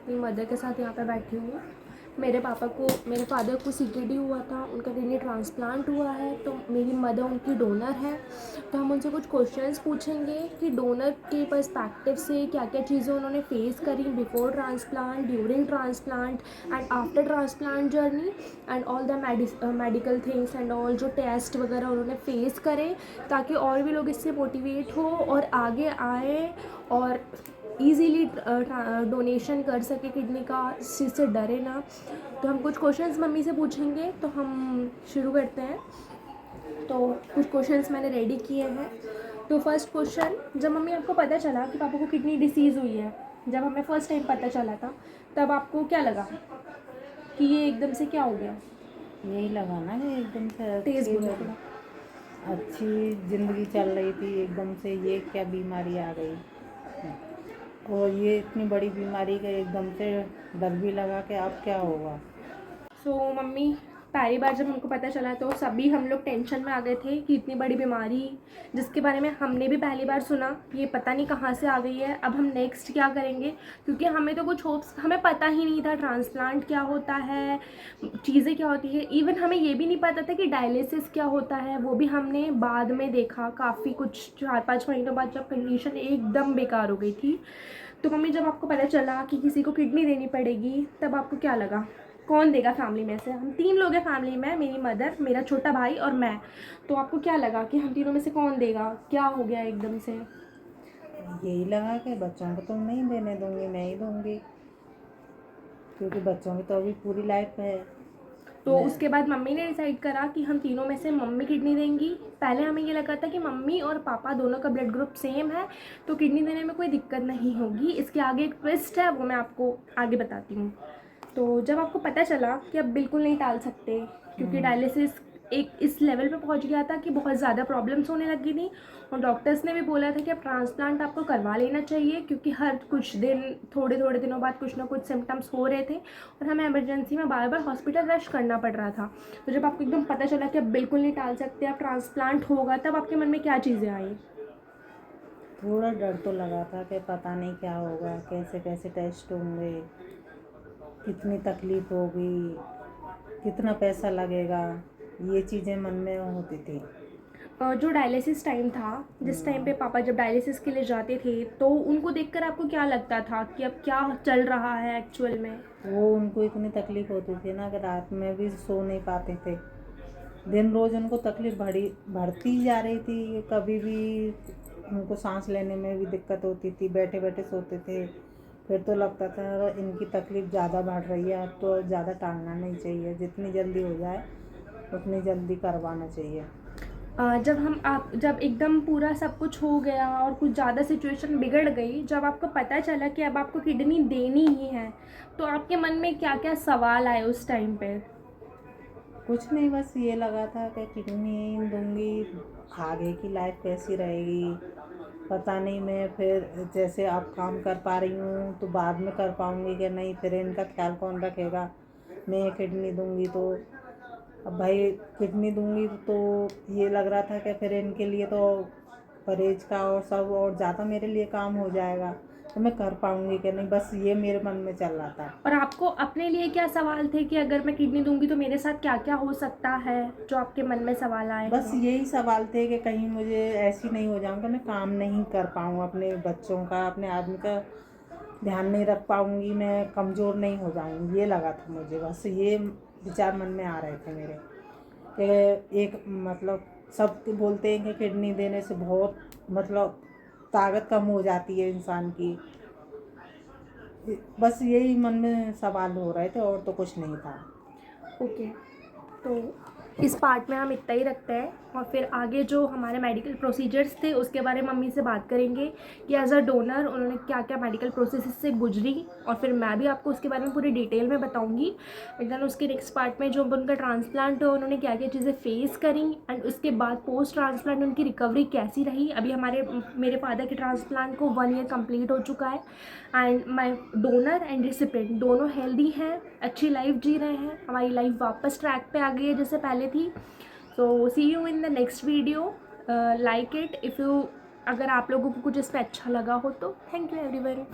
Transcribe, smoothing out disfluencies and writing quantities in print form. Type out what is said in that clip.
अपनी मदर के साथ यहाँ पे बैठी हूँ। मेरे फादर को सीकेडी हुआ था, उनका किडनी ट्रांसप्लांट हुआ है, तो मेरी मदर उनकी डोनर है। तो हम उनसे कुछ क्वेश्चंस पूछेंगे कि डोनर के पर्सपेक्टिव से क्या क्या चीज़ें उन्होंने फेस करी before transplant, during transplant and after transplant journey, and all the medical things and all जो टेस्ट वगैरह उन्होंने फेस करे, ताकि और भी लोग इससे मोटिवेट हो और आगे आए और ईज़िली डोनेशन कर सके किडनी का, इस चीज़ से डरे ना। तो हम कुछ क्वेश्चंस मम्मी से पूछेंगे, तो हम शुरू करते हैं। तो कुछ क्वेश्चंस मैंने रेडी किए हैं। तो फर्स्ट क्वेश्चन, जब मम्मी आपको पता चला कि पापा को किडनी डिसीज़ हुई है, जब हमें फ़र्स्ट टाइम पता चला था, तब आपको क्या लगा कि ये एकदम से क्या हो गया? यही लगा ना कि एकदम से तेज़ अच्छी बोलो थोड़ा। अच्छी ज़िंदगी चल रही थी, एकदम से ये क्या बीमारी आ गई। और ये इतनी बड़ी बीमारी का एकदम से डर भी लगा कि अब क्या होगा। सो मम्मी, पहली बार जब हमको पता चला तो सभी हम लोग टेंशन में आ गए थे कि इतनी बड़ी बीमारी जिसके बारे में हमने भी पहली बार सुना, ये पता नहीं कहाँ से आ गई है, अब हम नेक्स्ट क्या करेंगे। क्योंकि हमें तो कुछ होप्स, हमें पता ही नहीं था ट्रांसप्लांट क्या होता है, चीज़ें क्या होती है। इवन हमें ये भी नहीं पता था कि डायलिसिस क्या होता है, वो भी हमने बाद में देखा, काफ़ी कुछ 4-5 महीनों बाद, जब कंडीशन एकदम बेकार हो गई थी। तो मम्मी, जब आपको पता चला कि किसी को किडनी देनी पड़ेगी, तब आपको क्या लगा? कौन देगा फैमिली में से? हम 3 लोग हैं फैमिली में, मेरी मदर, मेरा छोटा भाई और मैं। तो आपको क्या लगा कि हम तीनों में से कौन देगा? क्या हो गया एकदम से? यही लगा कि बच्चों को तो नहीं देने दूंगी, मैं ही दूंगी, क्योंकि बच्चों की तो अभी पूरी लाइफ है। तो मैं उसके बाद मम्मी ने डिसाइड करा कि हम तीनों में से मम्मी किडनी देंगी। पहले हमें ये लगा था कि मम्मी और पापा दोनों का ब्लड ग्रुप सेम है, तो किडनी देने में कोई दिक्कत नहीं होगी। इसके आगे एक ट्विस्ट है, वो मैं आपको आगे बताती हूँ। तो जब आपको पता चला कि अब बिल्कुल नहीं टाल सकते, क्योंकि डायलिसिस एक इस लेवल पे पहुंच गया था कि बहुत ज़्यादा प्रॉब्लम्स होने लगी थी, और डॉक्टर्स ने भी बोला था कि अब ट्रांसप्लांट आपको करवा लेना चाहिए, क्योंकि हर कुछ दिन, थोड़े थोड़े दिनों बाद कुछ ना कुछ सिम्टम्स हो रहे थे और हमें इमरजेंसी में बार बार हॉस्पिटल रश करना पड़ रहा था। तो जब आपको एकदम पता चला कि अब बिल्कुल नहीं टाल सकते, अब ट्रांसप्लांट होगा, तब आपके मन में क्या चीज़ें आई? थोड़ा डर तो लगा था कि पता नहीं क्या होगा, कैसे कैसे टेस्ट होंगे, कितनी तकलीफ़ होगी, कितना पैसा लगेगा, ये चीज़ें मन में होती थी। जो डायलिसिस टाइम था, जिस टाइम पे पापा जब डायलिसिस के लिए जाते थे, तो उनको देखकर आपको क्या लगता था कि अब क्या चल रहा है एक्चुअल में? वो उनको इतनी तकलीफ़ होती थी ना कि रात में भी सो नहीं पाते थे। दिन रोज़ उनको तकलीफ़ बढ़ती जा रही थी। कभी भी उनको सांस लेने में भी दिक्कत होती थी, बैठे बैठे सोते थे। फिर तो लगता था इनकी तकलीफ़ ज़्यादा बढ़ रही है, अब तो ज़्यादा टालना नहीं चाहिए, जितनी जल्दी हो जाए उतनी जल्दी करवाना चाहिए। जब एकदम पूरा सब कुछ हो गया और कुछ ज़्यादा सिचुएशन बिगड़ गई, जब आपको पता चला कि अब आपको किडनी देनी ही है, तो आपके मन में क्या क्या सवाल आए उस टाइम पे? कुछ नहीं, बस ये लगा था कि किडनी दूंगी, आगे की लाइफ कैसी रहेगी पता नहीं। मैं फिर जैसे अब काम कर पा रही हूँ तो बाद में कर पाऊँगी कि नहीं, फिर इनका ख्याल कौन रखेगा। मैं किडनी दूंगी तो अब भाई किडनी दूंगी तो ये लग रहा था कि फिर इनके लिए तो परहेज का और सब और ज़्यादा मेरे लिए काम हो जाएगा, तो मैं कर पाऊँगी कि नहीं, बस ये मेरे मन में चल रहा था। और आपको अपने लिए क्या सवाल थे कि अगर मैं किडनी दूंगी तो मेरे साथ क्या क्या हो सकता है, जो आपके मन में सवाल आए बस थे? यही सवाल थे कि कहीं मुझे ऐसी नहीं हो जाऊँगा, मैं काम नहीं कर पाऊँ, अपने बच्चों का, अपने आदमी का ध्यान नहीं रख पाऊँगी, मैं कमज़ोर नहीं हो जाऊँगी, ये लगा था मुझे। बस ये विचार मन में आ रहे थे मेरे कि एक मतलब सब बोलते हैं कि किडनी देने से बहुत मतलब ताकत कम हो जाती है इंसान की। बस यही मन में सवाल हो रहे थे और तो कुछ नहीं था। ओके। तो इस पार्ट में हम इतना ही रखते हैं, और फिर आगे जो हमारे मेडिकल प्रोसीजर्स थे उसके बारे में मम्मी से बात करेंगे कि एज अ डोनर उन्होंने क्या क्या मेडिकल प्रोसेस से गुजरी, और फिर मैं भी आपको उसके बारे में पूरी डिटेल में बताऊंगी। एंड देन उसके नेक्स्ट पार्ट में जो उनका ट्रांसप्लांट हो, उन्होंने क्या क्या चीज़ें फेस करी, एंड उसके बाद पोस्ट ट्रांसप्लांट उनकी रिकवरी कैसी रही। अभी मेरे फादर के ट्रांसप्लांट को 1 ईयर कंप्लीट हो चुका है, and my donor and recipient दोनों हेल्दी हैं, अच्छी लाइफ जी रहे हैं, हमारी लाइफ वापस ट्रैक पे आ गई है जैसे पहले थी। So see you in the next video. Like it if you, अगर आप लोगों को कुछ इस पर अच्छा लगा हो तो। Thank you everyone.